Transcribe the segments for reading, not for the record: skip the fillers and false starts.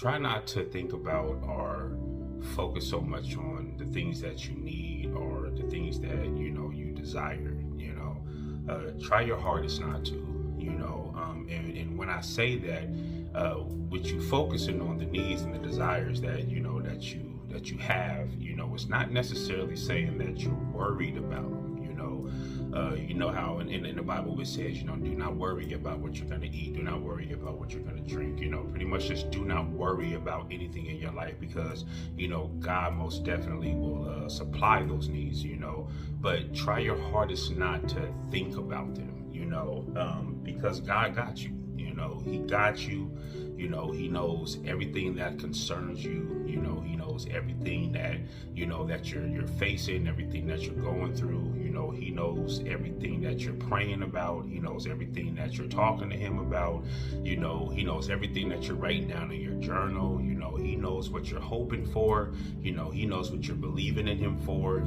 try not to think about or focus so much on the things that you need or the things that you desire. Try your hardest not to. And when I say that, with you focusing on the needs and the desires that you have, it's not necessarily saying that you're worried about them. How in the Bible it says, do not worry about what you're going to eat. Do not worry about what you're going to drink. Pretty much just do not worry about anything in your life because, God most definitely will supply those needs, but try your hardest not to think about them, because God got you. He got you. He knows everything that concerns you. He knows everything that that you're facing, everything that you're going through. He knows everything that you're praying about. He knows everything that you're talking to him about. He knows everything that you're writing down in your journal. He knows what you're hoping for. He knows what you're believing in him for.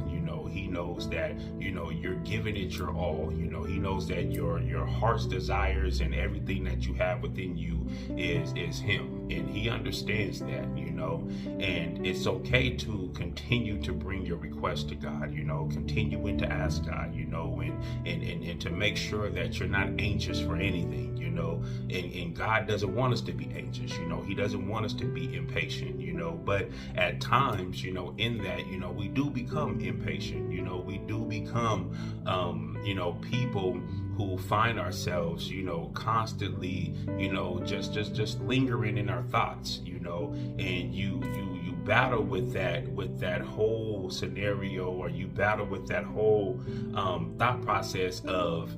He knows that you're giving it your all. He knows that your heart's desires and everything that you have within you is him, and he understands that. And it's okay to continue to bring your request to God. Continuing to ask God. And to make sure that you're not anxious for anything. And God doesn't want us to be anxious. He doesn't want us to be impatient. But at times, in that, we do become impatient. We do become, people who find ourselves, constantly, just lingering in our thoughts, and you battle with that whole scenario, or you battle with that whole thought process of,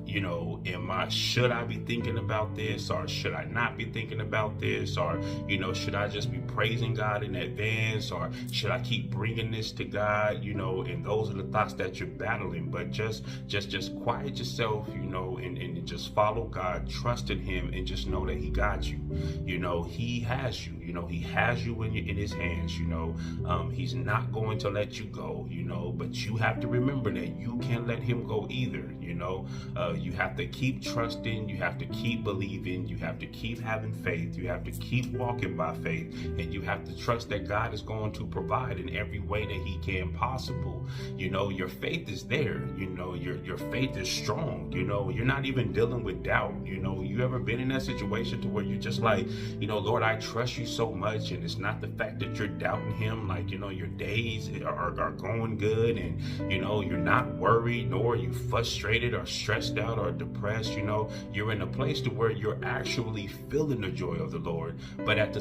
should I be thinking about this, or should I not be thinking about this, or, should I just be praising God in advance, or should I keep bringing this to God, and those are the thoughts that you're battling. But just quiet yourself, and just follow God, trust in him, and just know that he got you. He has you. He has you in his hands. He's not going to let you go. But you have to remember that you can't let him go either. You have to keep trusting. You have to keep believing. You have to keep having faith. You have to keep walking by faith, and you have to trust that God is going to provide in every way that he can possible. Your faith is there. Your faith is strong. You're not even dealing with doubt. You ever been in that situation to where you're just like, Lord, I trust you so much, and it's not the fact that you're doubting him. Like, your days are going good, and you're not worried, nor are you frustrated or stressed out or depressed. You're in a place to where you're actually feeling the joy of the Lord, but at the